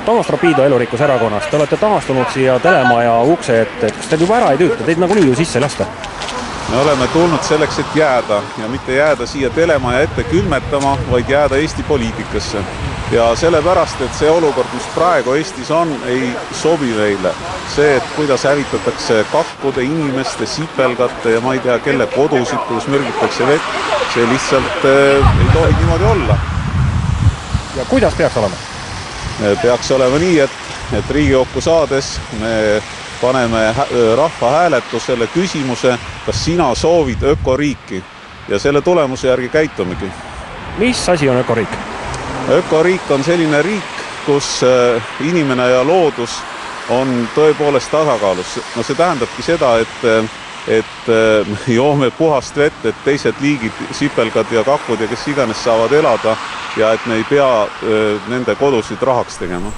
Toomas Rapido Elurikkuse Erakonnast, te olete taastunud siia telemaja ukse ette, et kas teid juba ära ei tüüta, teid nagunii ju sisse ei lasta? Me oleme tulnud selleks, et jääda ja mitte jääda siia telemaja ette külmetama, vaid jääda Eesti poliitikasse. Ja sellepärast, et see olukord, mis praegu Eestis on, ei sobi meile. See, et kuidas hävitatakse kakkude, inimeste, sipelgate ja ma ei tea, kelle kodusid, kuidas mürgitakse vett, see lihtsalt ei tohi niimoodi olla. Ja kuidas peaks olema? Peaks olema nii, et Riigikokku saades me paneme rahva hääletusele küsimuse, kas sina soovid ökoriiki ja selle tulemuse järgi käitumegi. Mis asi on ökoriik? Ökoriik on selline riik, kus inimene ja loodus on tõepoolest tasakaalus. No see tähendabki seda, et joome puhast vett, et teised liigid, sipelgad ja kakud ja kes iganes saavad elada ja et me ei pea nende kodusid rahaks tegema.